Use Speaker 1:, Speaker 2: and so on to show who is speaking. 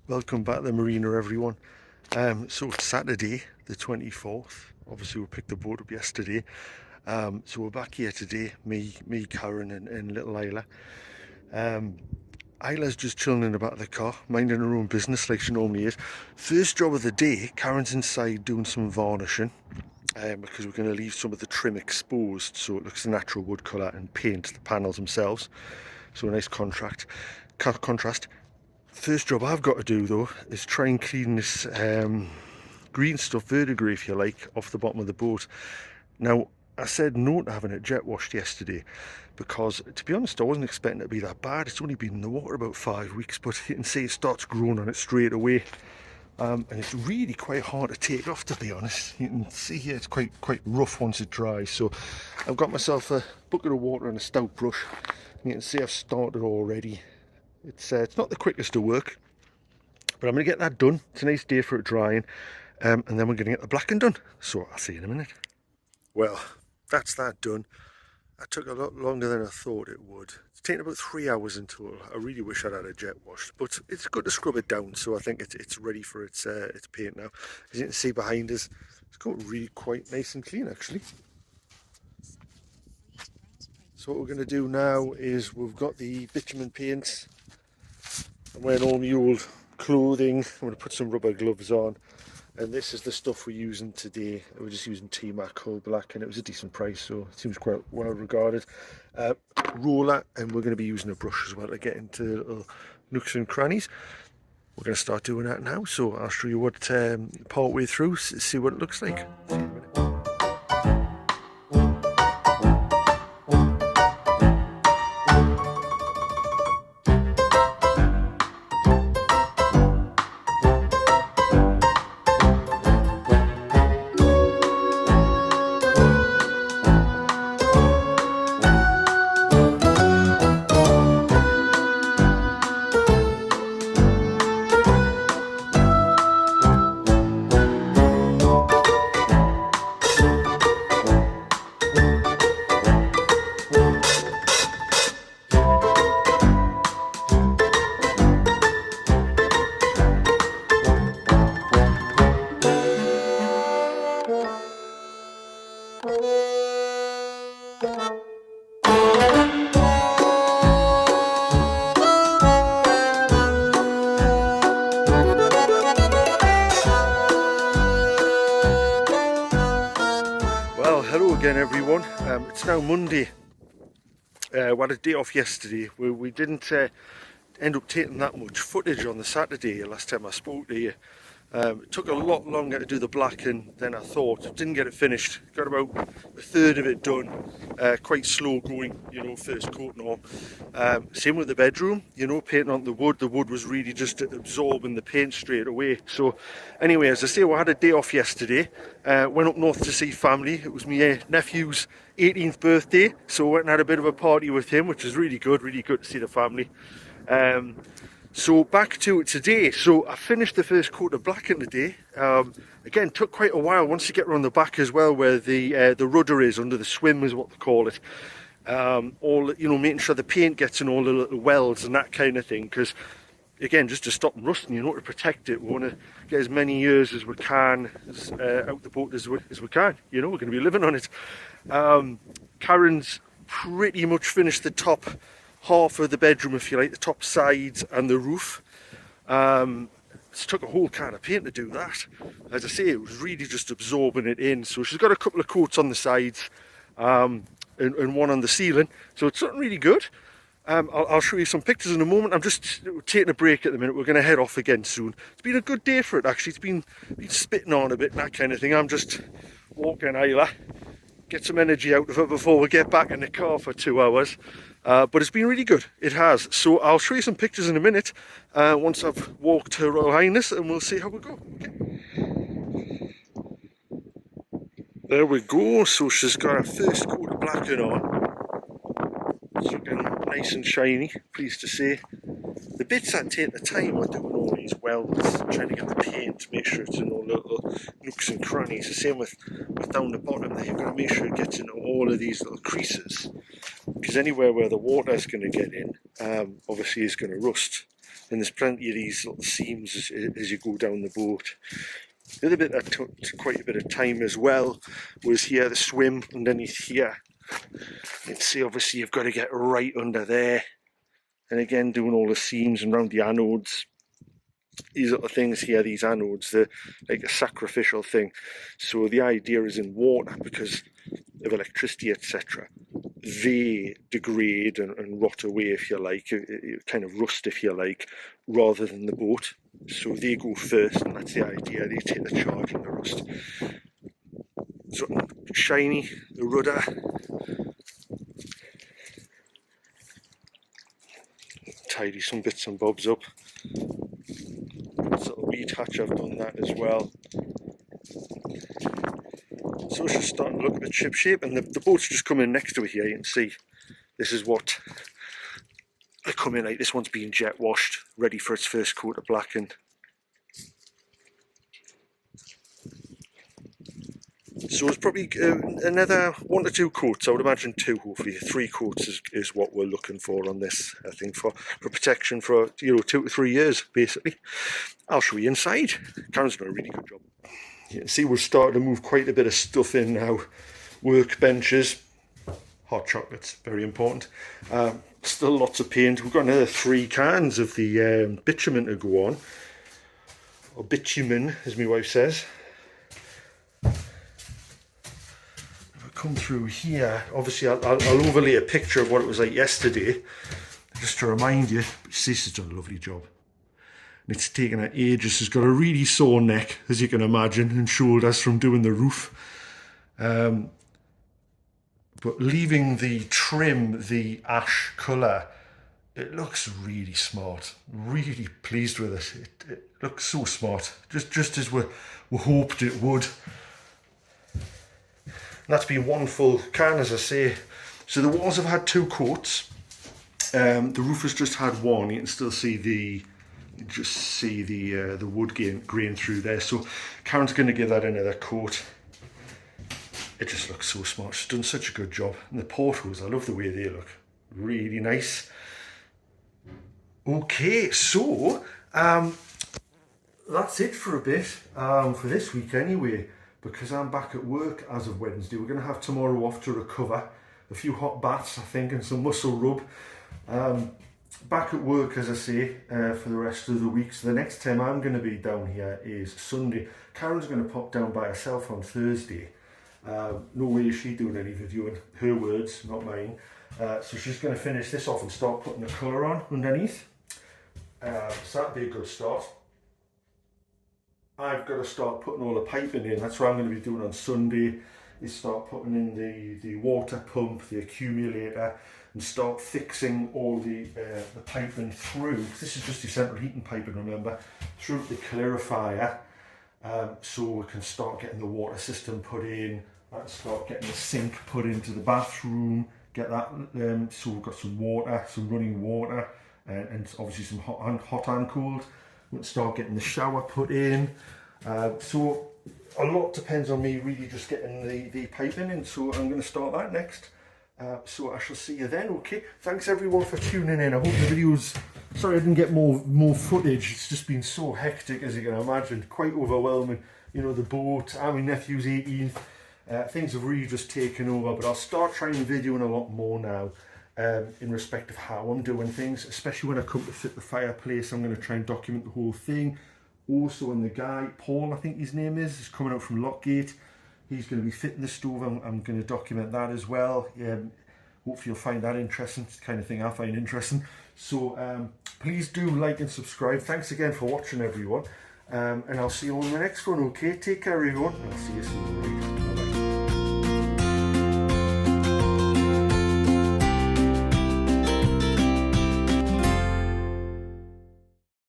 Speaker 1: Welcome back to the marina, everyone. So it's Saturday the 24th. Obviously we picked the boat up yesterday. So we're back here today, me, Karon and little Isla. Isla's just chilling in the back of the car, minding her own business like she normally is. First job of the day, Karen's inside doing some varnishing. Because we're going to leave some of the trim exposed so it looks a natural wood colour and paint the panels themselves. So a nice contrast. First job I've got to do though is try and clean this green stuff, verdigris if you like, off the bottom of the boat. Now I said no to having it jet washed yesterday because, to be honest, I wasn't expecting it to be that bad. It's only been in the water about 5 weeks, but you can see it starts growing on it straight away. And it's really quite hard to take off, to be honest. You can see here it's quite rough once it dries. So I've got myself a bucket of water and a stout brush. And you can see I've started already. It's not the quickest of work, but I'm going to get that done. It's a nice day for it drying, and then we're going to get the blacking done. So I'll see you in a minute. Well, that's that done. That took a lot longer than I thought it would. It's taken about 3 hours in total. I really wish I'd had a jet washed, but it's good to scrub it down, so I think it's ready for its paint now. As you can see behind us, it's got really quite nice and clean actually. So what we're going to do now is we've got the bitumen paints. I'm wearing all my old clothing. I'm going to put some rubber gloves on. And this is the stuff we're using today. We're just using T-Mac Hull Black, and it was a decent price, so it seems quite well regarded. Roller, and we're going to be using a brush as well to get into little nooks and crannies. We're going to start doing that now, so I'll show you what part way through, see what it looks like. See you in a minute. Hello again everyone, it's now Monday. We had a day off yesterday. We didn't end up taking that much footage on the Saturday last time I spoke to you. It took a lot longer to do the blacking than I thought. Didn't get it finished, got about a third of it done. Quite slow going, you know, first coat and all. Same with the bedroom, you know, painting on the wood was really just absorbing the paint straight away. So anyway, as I say, we had a day off yesterday. Went up north to see family. It was my nephew's 18th birthday, so went and had a bit of a party with him, which was really good to see the family. So back to it today. So I finished the first coat of blacking today. Again, took quite a while once you get around the back as well, where the rudder is, under the swim is what they call it. All, you know, making sure the paint gets in all the little welds and that kind of thing, because again, just to stop rusting, you know, to protect it, we want to get as many years as we can out the boat as we can. You know, we're going to be living on it. Karen's pretty much finished the top half of the bedroom, if you like, the top sides and the roof. It took a whole can of paint to do that. As I say, it was really just absorbing it in. So she's got a couple of coats on the sides and one on the ceiling, so it's looking really good. I'll show you some pictures in a moment. I'm just taking a break at the minute. We're going to head off again soon. It's been a good day for it actually. It's been spitting on a bit and that kind of thing. I'm just walking Isla, get some energy out of it before we get back in the car for 2 hours. But it's been really good, it has. So I'll show you some pictures in a minute once I've walked Her Royal Highness, and we'll see how we go. Okay. There we go. So she's got her first coat of blacking on. It's looking nice and shiny, pleased to say. The bits that take the time are doing all these welds, trying to get the paint, make sure it's in all the little nooks and crannies. The same with down the bottom there, you've got to make sure it gets into all of these little creases, because anywhere where the water is going to get in, obviously is going to rust. and there's plenty of these little seams as you go down the boat. The other bit that took quite a bit of time as well was here, the swim underneath here. You can see obviously you've got to get right under there, and again doing all the seams and around the anodes. These little things here, these anodes, they're like a sacrificial thing. So the idea is in water, because of electricity, etc., they degrade and rot away, if you like, kind of rust, if you like, rather than the boat. So they go first, and that's the idea. They take the charge and the rust. Something shiny, the rudder. Tidy some bits and bobs up. This little weed hatch, I've done that as well. So it's just starting to look a bit ship shape, and the boat's just coming next to it here. You can see this is what they come in like. This one's being jet washed, ready for its first coat of blacking. So it's probably another 1 to 2 coats. I would imagine 2, hopefully 3 coats is what we're looking for on this. I think for protection for 2 to 3 years basically. I'll show you inside. Karen's done a really good job. You can see we're starting to move quite a bit of stuff in now. Workbenches, hot chocolates, very important. Still lots of paint. We've got another 3 cans of the bitumen to go on, or bitumen as my wife says. Come through here, obviously I'll overlay a picture of what it was like yesterday, just to remind you. Sis has done a lovely job, and it's taken her ages. She's got a really sore neck, as you can imagine, and shoulders from doing the roof. But leaving the trim the ash colour, it looks really smart. Really pleased with it. It looks so smart, just as we hoped it would. And that's been 1 full can, as I say. So the walls have had 2 coats. The roof has just had 1. You can still see the wood grain through there. So Karen's going to give that another coat. It just looks so smart. She's done such a good job. And the portholes, I love the way they look. Really nice. Okay, so that's it for a bit, for this week anyway. Because I'm back at work as of Wednesday. We're going to have tomorrow off to recover. A few hot baths, I think, and some muscle rub. Back at work, as I say, for the rest of the week. So the next time I'm going to be down here is Sunday. Karen's going to pop down by herself on Thursday. No way is she doing any videoing. Her words, not mine. So she's going to finish this off and start putting the colour on underneath. So that'd be a good start. I've got to start putting all the piping in. That's what I'm going to be doing on Sunday, is start putting in the water pump, the accumulator, and start fixing all the piping through. This is just your central heating piping, remember, through the clarifier, so we can start getting the water system put in, start getting the sink put into the bathroom, get that, so we've got some water, some running water, and obviously some hot and cold. We'll start getting the shower put in. So a lot depends on me really just getting the piping in, so I'm going to start that next. So I shall see you then. Okay, thanks everyone for tuning in. I hope the videos, sorry I didn't get more footage, it's just been so hectic, as you can imagine, quite overwhelming. You know, the boat, my nephew's 18, things have really just taken over, but I'll start trying videoing a lot more now. In respect of how I'm doing things, especially when I come to fit the fireplace. I'm going to try and document the whole thing. Also, and the guy, Paul, I think his name is coming out from Lockgate. He's going to be fitting the stove. I'm going to document that as well. Hopefully you'll find that interesting. It's the kind of thing I find interesting. So please do like and subscribe. Thanks again for watching, everyone. And I'll see you on the next one, okay? Take care, everyone. I'll see you soon.